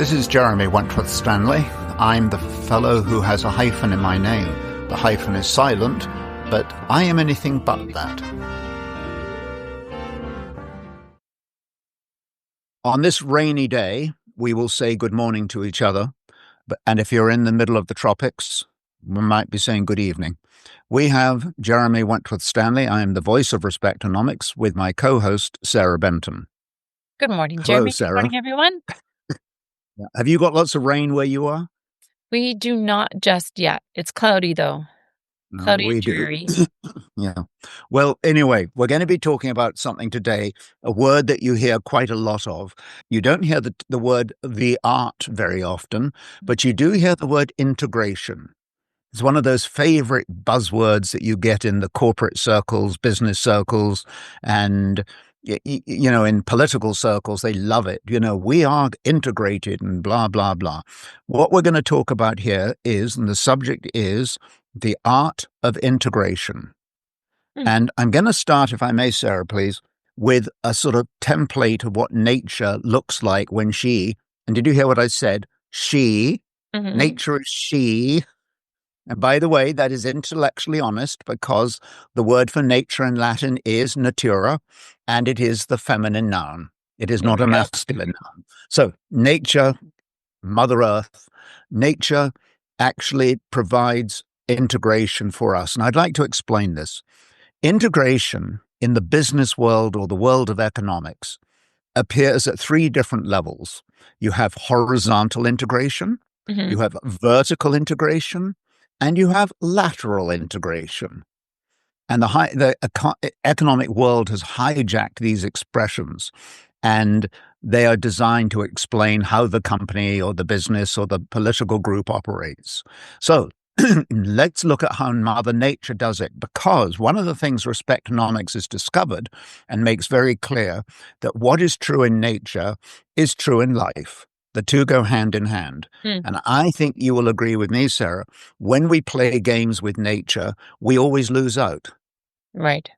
This is Jeremy Wentworth Stanley. I'm the fellow who has a hyphen in my name. The hyphen is silent, but I am anything but that. On this rainy day, we will say good morning to each other, and if you're in the middle of the tropics, we might be saying good evening. We have Jeremy Wentworth Stanley. I am the voice of Respectonomics with my co-host, Sarah Benton. Good morning, Hello, Jeremy. Sarah. Good morning, everyone. Have you got lots of rain where you are? We do not just yet. It's cloudy, though. No, Cloudy we and do. dreary. Yeah. Well, anyway, we're going to be talking about something today, a word that you hear quite a lot of. You don't hear the word the art very often, but you do hear the word integration. It's one of those favorite buzzwords that you get in the corporate circles, business circles, and in political circles. They love it. We are integrated and blah, blah, blah. What we're going to talk about here is, and the subject is, the art of integration. And I'm going to start, if I may, Sarah, please, with a sort of template of what nature looks like when and did you hear what I said? Nature is she. And by the way, that is intellectually honest because the word for nature in Latin is natura, and it is the feminine noun. It is not a masculine noun. So nature, Mother Earth, nature actually provides integration for us. And I'd like to explain this. Integration in the business world or the world of economics appears at three different levels. You have horizontal integration, you have vertical integration, and you have lateral integration. And the economic world has hijacked these expressions, and they are designed to explain how the company or the business or the political group operates. So let's look at how Mother Nature does it, because one of the things Respectonomics has discovered and makes very clear that what is true in nature is true in life. The two go hand in hand. And I think you will agree with me, Sarah, when we play games with nature, we always lose out. Right.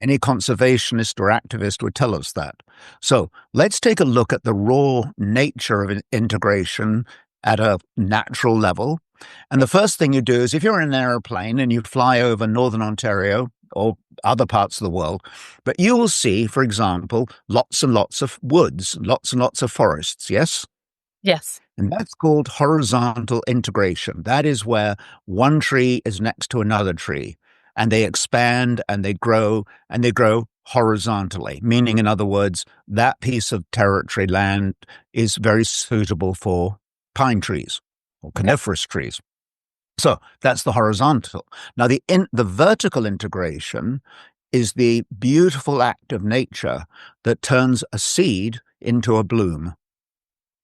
Any conservationist or activist would tell us that. So let's take a look at the raw nature of integration at a natural level. And the first thing you do is if you're in an airplane and you fly over Northern Ontario or other parts of the world, but you will see, for example, lots and lots of woods, lots and lots of forests, yes? Yes. And that's called horizontal integration. That is where one tree is next to another tree, and they expand and they grow horizontally, meaning, in other words, that piece of territory land is very suitable for pine trees or coniferous trees. So that's the horizontal. Now, the vertical integration is the beautiful act of nature that turns a seed into a bloom.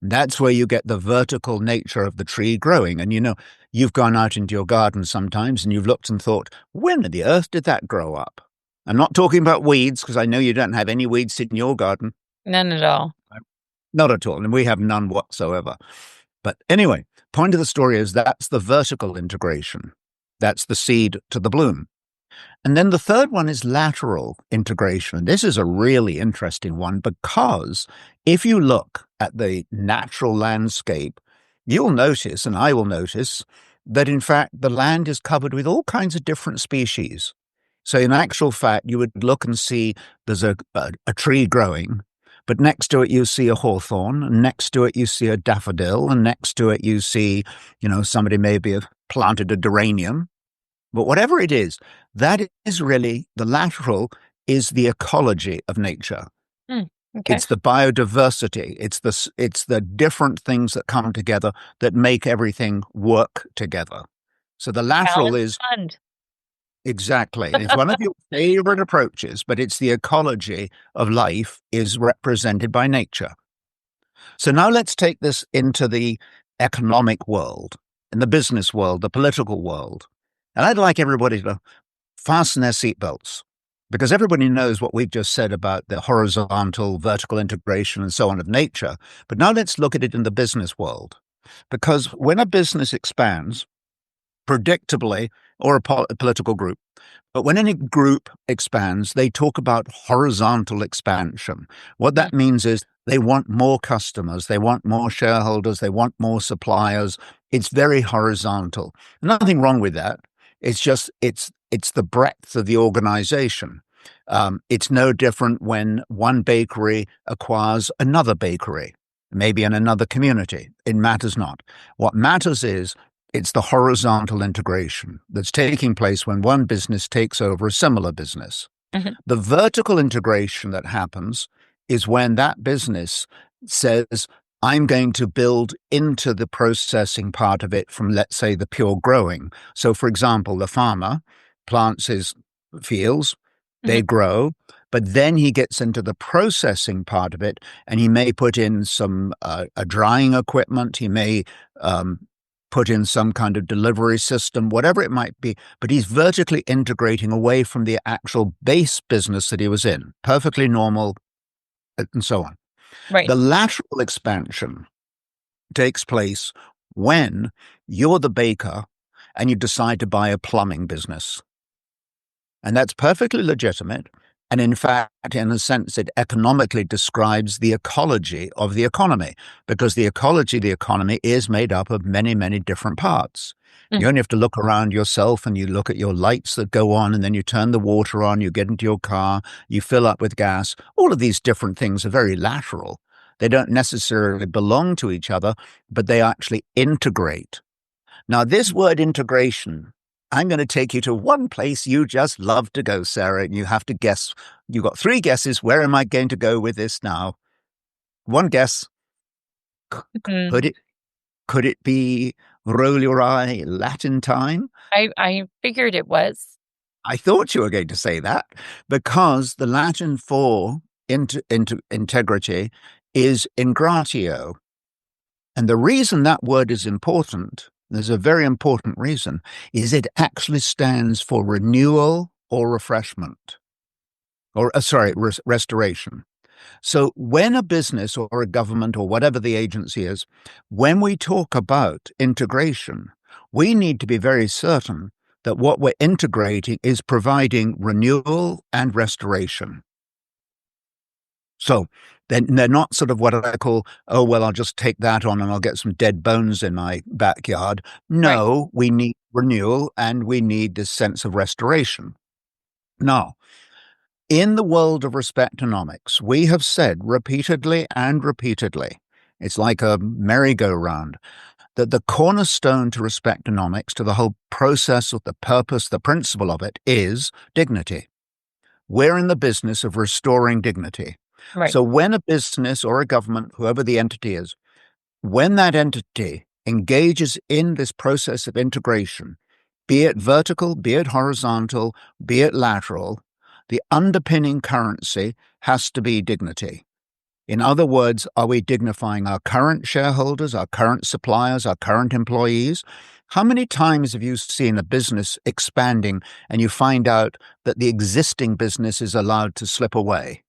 That's where you get the vertical nature of the tree growing. And you've gone out into your garden sometimes and you've looked and thought, when on the earth did that grow up? I'm not talking about weeds, because I know you don't have any weeds in your garden. None at all. Not at all. And we have none whatsoever. But anyway, point of the story is that's the vertical integration. That's the seed to the bloom. And then the third one is lateral integration. And this is a really interesting one, because if you look at the natural landscape, you'll notice, and I will notice, that in fact the land is covered with all kinds of different species. So in actual fact, you would look and see there's a tree growing, but next to it you see a hawthorn, and next to it you see a daffodil, and next to it you see, somebody maybe have planted a geranium. But whatever it is, that is really, the lateral is the ecology of nature. Okay. It's the biodiversity. It's the different things that come together that make everything work together. So the lateral is fund. Exactly. It's one of your favorite approaches, but it's the ecology of life is represented by nature. So now let's take this into the economic world, in the business world, the political world. And I'd like everybody to fasten their seatbelts, because everybody knows what we've just said about the horizontal, vertical integration and so on of nature. But now let's look at it in the business world, because when a business expands, predictably, or a political group, but when any group expands, they talk about horizontal expansion. What that means is They want more customers. They want more shareholders. They want more suppliers. It's very horizontal. Nothing wrong with that. It's just it's the breadth of the organization. It's no different when one bakery acquires another bakery, maybe in another community. It matters not. What matters is it's the horizontal integration that's taking place when one business takes over a similar business. Mhm. The vertical integration that happens is when that business says, I'm going to build into the processing part of it from, let's say, the pure growing. So, for example, the farmer plants his fields, they Mhm. grow, but then he gets into the processing part of it, and he may put in some a drying equipment. He may um, put in some kind of delivery system, whatever it might be, but he's vertically integrating away from the actual base business that he was in. Perfectly normal, and so on. Right. The lateral expansion takes place when you're the baker and you decide to buy a plumbing business. And that's perfectly legitimate. And in fact, in a sense, it economically describes the ecology of the economy, because the ecology of the economy is made up of many, many different parts. Mm. You only have to look around yourself and you look at your lights that go on, and then you turn the water on, you get into your car, you fill up with gas. All of these different things are very lateral. They don't necessarily belong to each other, but they actually integrate. Now, this word integration, I'm going to take you to one place you just love to go, Sarah, and you have to guess. You've got three guesses. Where am I going to go with this now? One guess. Mm. Could it could it be roll your eye Latin time? I figured it was. I thought you were going to say that, because the Latin for integrity is ingratio. And the reason that word is important, there's a very important reason, is it actually stands for renewal or refreshment, or restoration. So when a business or a government or whatever the agency is, when we talk about integration, we need to be very certain that what we're integrating is providing renewal and restoration. So they're not sort of what I call, oh, well, I'll just take that on and I'll get some dead bones in my backyard. Right. No, we need renewal and we need this sense of restoration. Now, in the world of respectonomics, we have said repeatedly and repeatedly, it's like a merry-go-round, that the cornerstone to respectonomics, to the whole process of the purpose, the principle of it, is dignity. We're in the business of restoring dignity. Right. So when a business or a government, whoever the entity is, when that entity engages in this process of integration, be it vertical, be it horizontal, be it lateral, the underpinning currency has to be dignity. In other words, are we dignifying our current shareholders, our current suppliers, our current employees? How many times have you seen a business expanding and you find out that the existing business is allowed to slip away?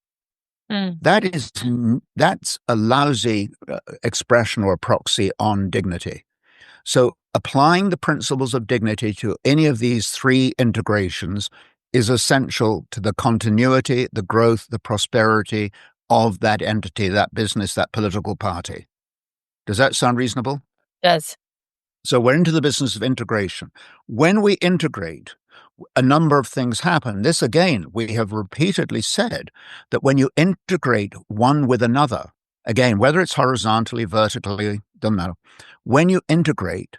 Mm. That's a lousy expression or a proxy on dignity. So applying the principles of dignity to any of these three integrations is essential to the continuity, the growth, the prosperity of that entity, that business, that political party. Does that sound reasonable? Does. So we're into the business of integration. When we integrate, a number of things happen. This, again, we have repeatedly said that when you integrate one with another, again, whether it's horizontally, vertically, doesn't matter. When you integrate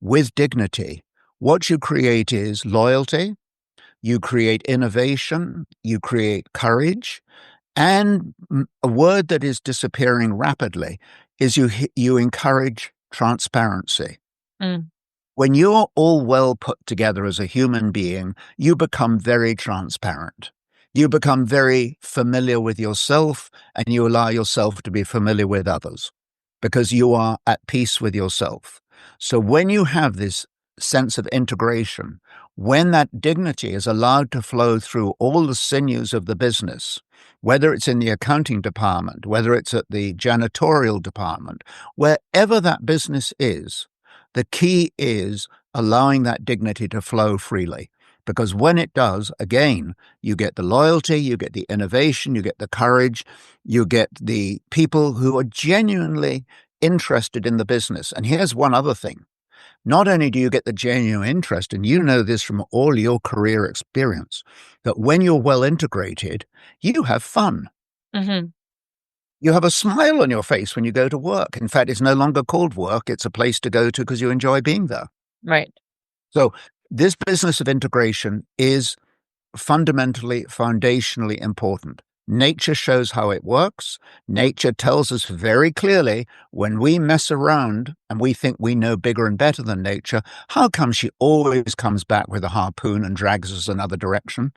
with dignity, what you create is loyalty, you create innovation, you create courage, and a word that is disappearing rapidly is you encourage transparency. Mm. When you're all well put together as a human being, you become very transparent. You become very familiar with yourself, and you allow yourself to be familiar with others because you are at peace with yourself. So when you have this sense of integration, when that dignity is allowed to flow through all the sinews of the business, whether it's in the accounting department, whether it's at the janitorial department, wherever that business is, the key is allowing that dignity to flow freely. Because when it does, again, you get the loyalty, you get the innovation, you get the courage, you get the people who are genuinely interested in the business. And here's one other thing. Not only do you get the genuine interest, and you know this from all your career experience, that when you're well integrated, you have fun. Mm-hmm. You have a smile on your face when you go to work. In fact, it's no longer called work. It's a place to go to because you enjoy being there. Right. So this business of integration is fundamentally, foundationally important. Nature shows how it works. Nature tells us very clearly when we mess around and we think we know bigger and better than nature, how come she always comes back with a harpoon and drags us another direction?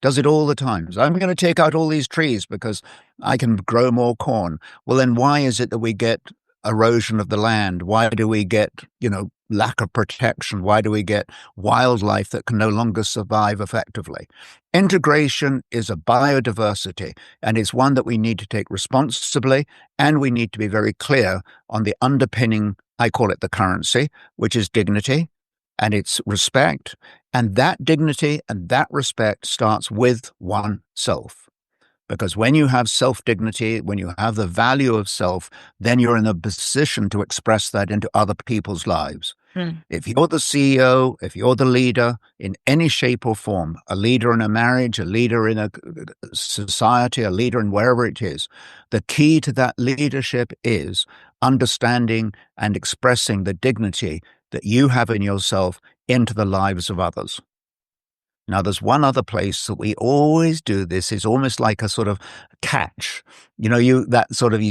Does it all the time. So I'm going to take out all these trees because I can grow more corn. Well, then why is it that we get erosion of the land? Why do we get, lack of protection? Why do we get wildlife that can no longer survive effectively? Integration is a biodiversity, and it's one that we need to take responsibly, and we need to be very clear on the underpinning, I call it the currency, which is dignity, and it's respect. And that dignity and that respect starts with oneself. Because when you have self-dignity, when you have the value of self, then you're in a position to express that into other people's lives. Mm. If you're the CEO, if you're the leader in any shape or form, a leader in a marriage, a leader in a society, a leader in wherever it is, the key to that leadership is understanding and expressing the dignity that you have in yourself into the lives of others. Now, there's one other place that we always do this. Is almost like a sort of catch. You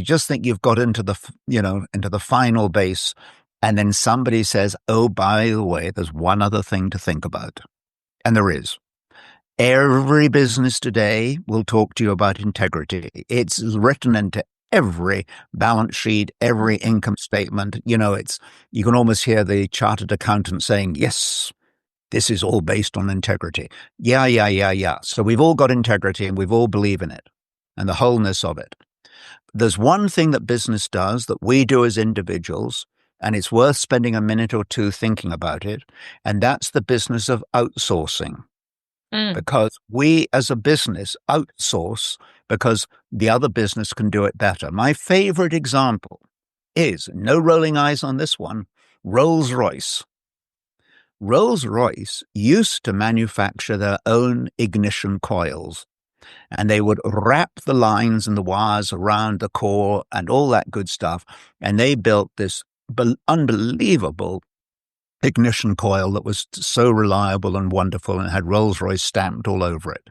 just think you've got into the final base, and then somebody says, "Oh, by the way, there's one other thing to think about," and there is. Every business today will talk to you about integrity. It's written into every balance sheet, every income statement. You can almost hear the chartered accountant saying, "Yes, this is all based on integrity." Yeah, yeah, yeah, yeah. So we've all got integrity and we've all believe in it and the wholeness of it. There's one thing that business does that we do as individuals, and it's worth spending a minute or two thinking about it, and that's the business of outsourcing. Mm. Because we as a business outsource because the other business can do it better. My favorite example is, no rolling eyes on this one, Rolls-Royce. Rolls-Royce used to manufacture their own ignition coils, and they would wrap the lines and the wires around the core and all that good stuff, and they built this unbelievable ignition coil that was so reliable and wonderful and had Rolls-Royce stamped all over it.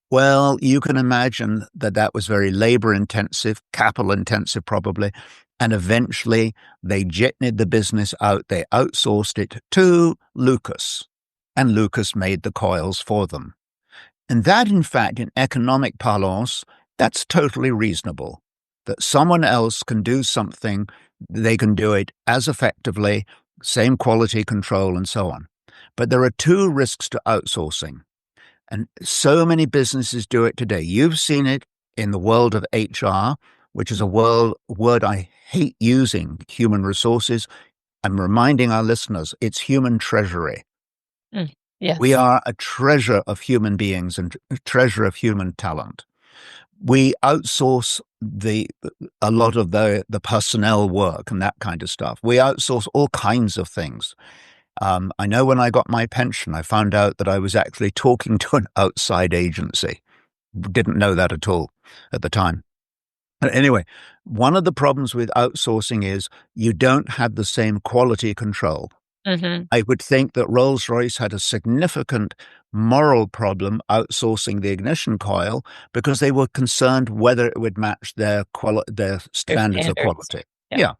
Well, you can imagine that that was very labor-intensive, capital-intensive probably, and eventually they jetted the business out. They outsourced it to Lucas, and Lucas made the coils for them. And that, in fact, in economic parlance, that's totally reasonable, that someone else can do something, they can do it as effectively, same quality control, and so on. But there are two risks to outsourcing. And so many businesses do it today. You've seen it in the world of HR, which is a word I hate using, human resources. I'm reminding our listeners, it's human treasury. Mm. Yes. We are a treasure of human beings and a treasure of human talent. We outsource a lot of the personnel work and that kind of stuff. We outsource all kinds of things. I know when I got my pension, I found out that I was actually talking to an outside agency. Didn't know that at all at the time. But anyway, one of the problems with outsourcing is you don't have the same quality control. Mm-hmm. I would think that Rolls-Royce had a significant moral problem outsourcing the ignition coil because they were concerned whether it would match their standards of quality. Yeah.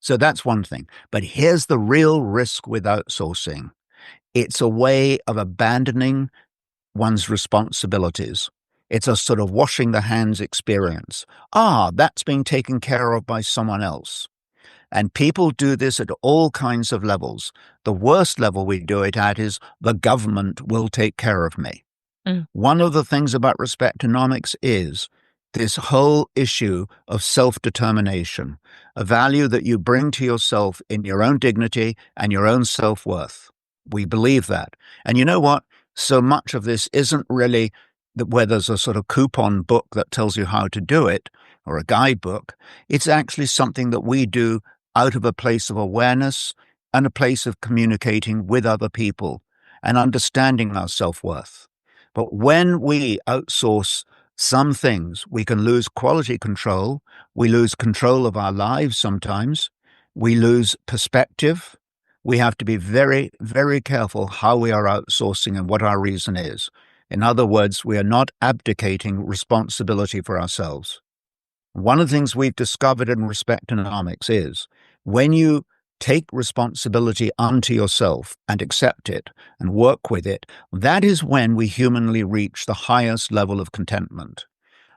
So that's one thing. But here's the real risk with outsourcing. It's a way of abandoning one's responsibilities. It's a sort of washing the hands experience. That's being taken care of by someone else. And people do this at all kinds of levels. The worst level we do it at is the government will take care of me. Mm. One of the things about Respectonomics is this whole issue of self-determination, a value that you bring to yourself in your own dignity and your own self-worth. We believe that. And you know what? So much of this isn't really where there's a sort of coupon book that tells you how to do it or a guidebook. It's actually something that we do out of a place of awareness and a place of communicating with other people and understanding our self-worth. But when we outsource some things, we can lose quality control. We lose control of our lives sometimes. We lose perspective. We have to be very, very careful how we are outsourcing and what our reason is. In other words, we are not abdicating responsibility for ourselves. One of the things we've discovered in Respectonomics is when you take responsibility unto yourself and accept it and work with it, that is when we humanly reach the highest level of contentment.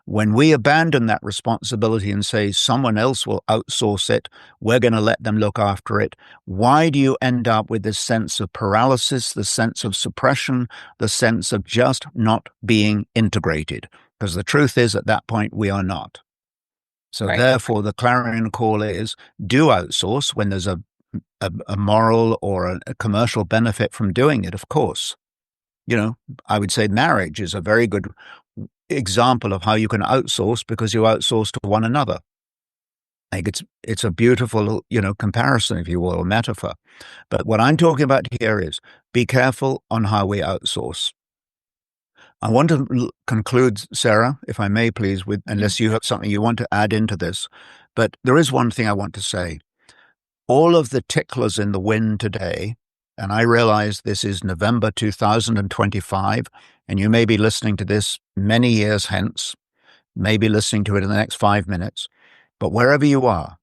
When we abandon that responsibility and say someone else will outsource it, we're going to let them look after it, why do you end up with this sense of paralysis, the sense of suppression, the sense of just not being integrated? Because the truth is, at that point, we are not. So Right. therefore, the clarion call is do outsource when there's a moral or a commercial benefit from doing it, of course. I would say marriage is a very good example of how you can outsource because you outsource to one another. I think it's a beautiful, comparison, if you will, or metaphor. But what I'm talking about here is be careful on how we outsource. I want to conclude, Sarah, if I may, please, with unless you have something you want to add into this. But there is one thing I want to say. All of the ticklers in the wind today, and I realize this is November 2025, and you may be listening to this many years hence, maybe listening to it in the next 5 minutes, but wherever you are,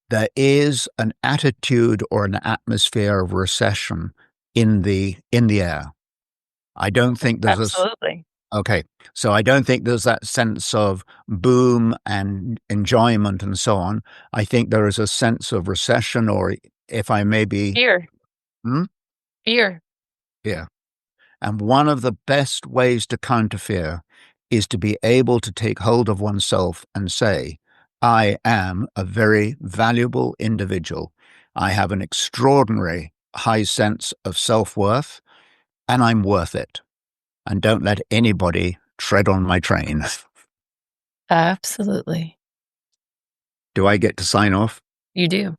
there is an attitude or an atmosphere of recession in the air. I don't think there's Absolutely. okay. So I don't think there's that sense of boom and enjoyment and so on. I think there is a sense of recession, or if I may be, Fear. hmm? Fear. Yeah. And one of the best ways to counter fear is to be able to take hold of oneself and say, I am a very valuable individual. I have an extraordinary high sense of self-worth, and I'm worth it. And don't let anybody tread on my train. Absolutely. Do I get to sign off? You do.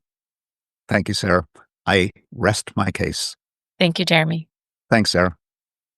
Thank you, Sarah. I rest my case. Thank you, Jeremy. Thanks, Sarah.